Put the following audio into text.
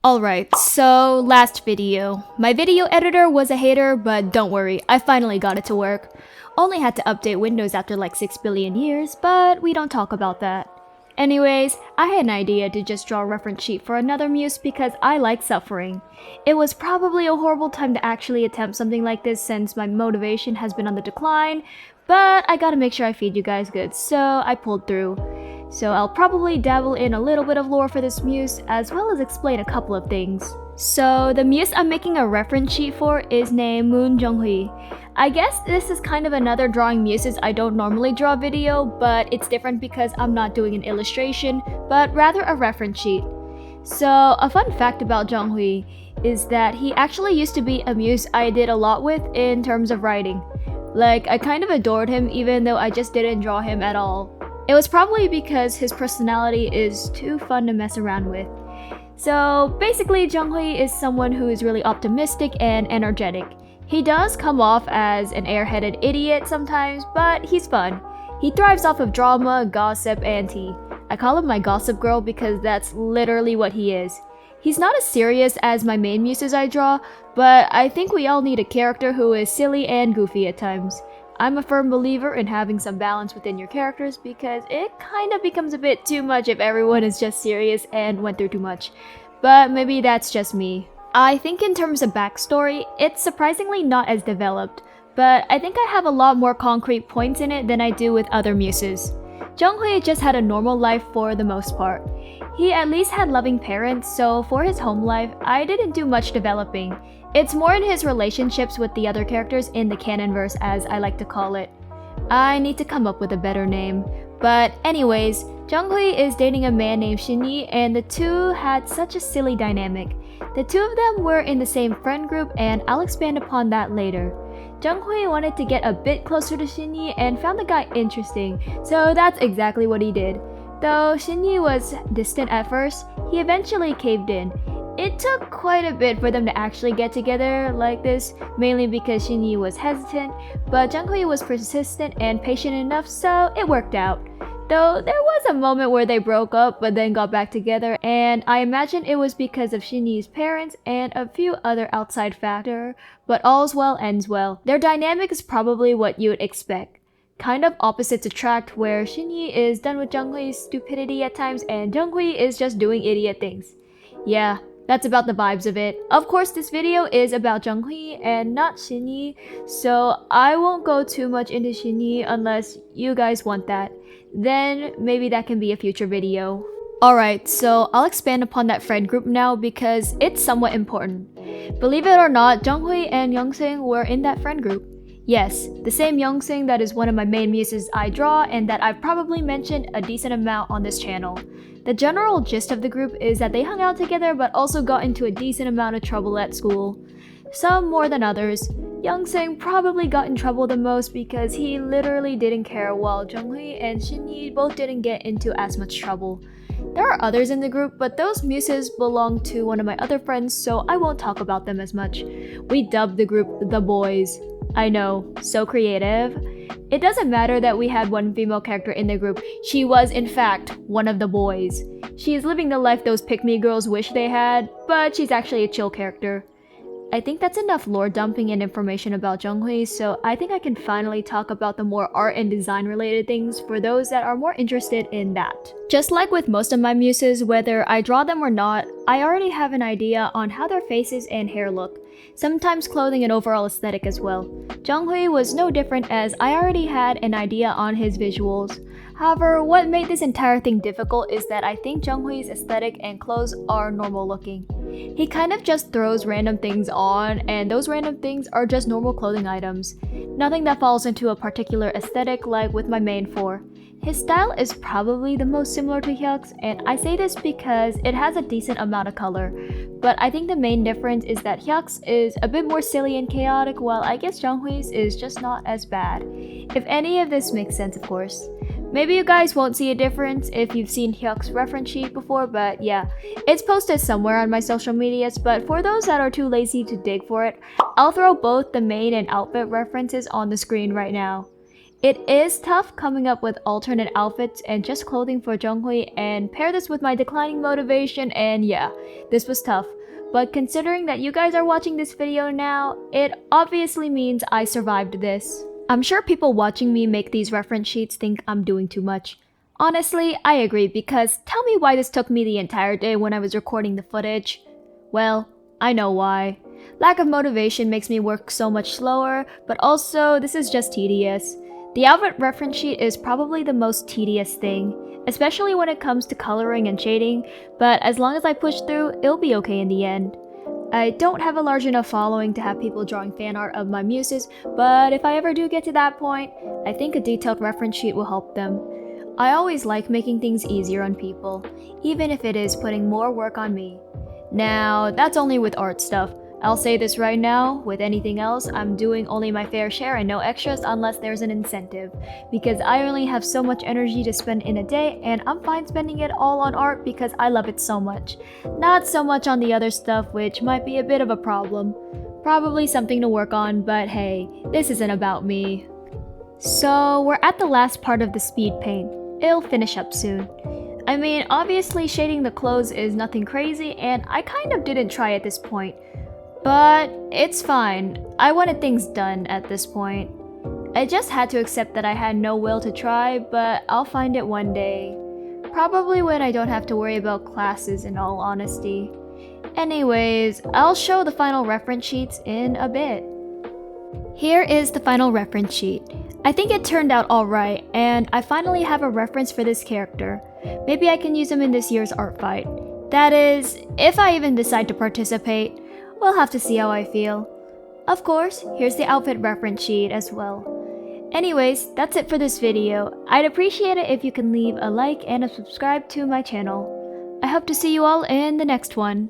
Alright, so last video. My video editor was a hater, but don't worry, I finally got it to work. Only had to update Windows after like 6 billion years, but we don't talk about that. Anyways, I had an idea to just draw a reference sheet for another muse because I like suffering. It was probably a horrible time to actually attempt something like this since my motivation has been on the decline, but I gotta make sure I feed you guys good, so I pulled through. So I'll probably dabble in a little bit of lore for this muse, as well as explain a couple of things. So the muse I'm making a reference sheet for is named Moon Jonghui. I guess this is kind of another drawing muses I don't normally draw video, but it's different because I'm not doing an illustration, but rather a reference sheet. So a fun fact about Jonghui is that he actually used to be a muse I did a lot with in terms of writing. Like, I kind of adored him even though I just didn't draw him at all. It was probably because his personality is too fun to mess around with. So basically, Jonghui is someone who is really optimistic and energetic. He does come off as an airheaded idiot sometimes, but he's fun. He thrives off of drama, gossip, and tea. I call him my gossip girl because that's literally what he is. He's not as serious as my main muses I draw, but I think we all need a character who is silly and goofy at times. I'm a firm believer in having some balance within your characters because it kind of becomes a bit too much if everyone is just serious and went through too much. But maybe that's just me. I think in terms of backstory, it's surprisingly not as developed, but I think I have a lot more concrete points in it than I do with other muses. Jonghui just had a normal life for the most part. He at least had loving parents, so for his home life, I didn't do much developing. It's more in his relationships with the other characters in the canonverse, as I like to call it. I need to come up with a better name. But anyways, Jonghui is dating a man named Shinyi, and the two had such a silly dynamic. The two of them were in the same friend group, and I'll expand upon that later. Jonghui wanted to get a bit closer to Shinyi and found the guy interesting, so that's exactly what he did. Though Shinyi was distant at first, he eventually caved in. It took quite a bit for them to actually get together like this, mainly because Shinyi was hesitant, but Jonghui was persistent and patient enough, so it worked out. Though there was a moment where they broke up but then got back together, and I imagine it was because of Shinyi's parents and a few other outside factors, but all's well ends well. Their dynamic is probably what you'd expect. Kind of opposites attract, where Shinyi is done with Jonghui's stupidity at times and Jonghui is just doing idiot things. Yeah, that's about the vibes of it. Of course, this video is about Jonghui and not Shinyi, so I won't go too much into Shinyi unless you guys want that. Then maybe that can be a future video. Alright, so I'll expand upon that friend group now because it's somewhat important. Believe it or not, Jonghui and Youngsing were in that friend group. Yes, the same Youngsing that is one of my main muses I draw and that I've probably mentioned a decent amount on this channel. The general gist of the group is that they hung out together but also got into a decent amount of trouble at school. Some more than others. Youngsing probably got in trouble the most because he literally didn't care, while Jonghui and Shinyi both didn't get into as much trouble. There are others in the group, but those muses belong to one of my other friends, so I won't talk about them as much. We dubbed the group The Boys. I know, so creative. It doesn't matter that we had one female character in the group, she was in fact one of the boys. She is living the life those pick-me girls wish they had, but she's actually a chill character. I think that's enough lore dumping and information about Jonghui, so I think I can finally talk about the more art and design related things for those that are more interested in that. Just like with most of my muses, whether I draw them or not, I already have an idea on how their faces and hair look. Sometimes clothing and overall aesthetic as well. Jonghui was no different as I already had an idea on his visuals. However, what made this entire thing difficult is that I think Jonghui's aesthetic and clothes are normal looking. He kind of just throws random things on, and those random things are just normal clothing items. Nothing that falls into a particular aesthetic like with my main four. His style is probably the most similar to Hyuk's, and I say this because it has a decent amount of color. But I think the main difference is that Hyuk's is a bit more silly and chaotic, while I guess Jonghui's is just not as bad. If any of this makes sense, of course. Maybe you guys won't see a difference if you've seen Hyuk's reference sheet before, but yeah, it's posted somewhere on my social medias, but for those that are too lazy to dig for it, I'll throw both the main and outfit references on the screen right now. It is tough coming up with alternate outfits and just clothing for Junghui and pair this with my declining motivation, and yeah, this was tough. But considering that you guys are watching this video now, it obviously means I survived this. I'm sure people watching me make these reference sheets think I'm doing too much. Honestly, I agree, because tell me why this took me the entire day when I was recording the footage. Well, I know why. Lack of motivation makes me work so much slower, but also this is just tedious. The outfit reference sheet is probably the most tedious thing, especially when it comes to coloring and shading, but as long as I push through, it'll be okay in the end. I don't have a large enough following to have people drawing fan art of my muses, but if I ever do get to that point, I think a detailed reference sheet will help them. I always like making things easier on people, even if it is putting more work on me. Now, that's only with art stuff. I'll say this right now, with anything else, I'm doing only my fair share and no extras unless there's an incentive, because I only have so much energy to spend in a day, and I'm fine spending it all on art because I love it so much. Not so much on the other stuff, which might be a bit of a problem. Probably something to work on, but hey, this isn't about me. So, we're at the last part of the speed paint. It'll finish up soon. I mean, obviously shading the clothes is nothing crazy, and I kind of didn't try at this point. But it's fine. I wanted things done at this point. I just had to accept that I had no will to try, but I'll find it one day. Probably when I don't have to worry about classes, in all honesty. Anyways, I'll show the final reference sheets in a bit. Here is the final reference sheet. I think it turned out alright, and I finally have a reference for this character. Maybe I can use him in this year's art fight. That is, if I even decide to participate. We'll have to see how I feel. Of course, here's the outfit reference sheet as well. Anyways, that's it for this video. I'd appreciate it if you can leave a like and a subscribe to my channel. I hope to see you all in the next one.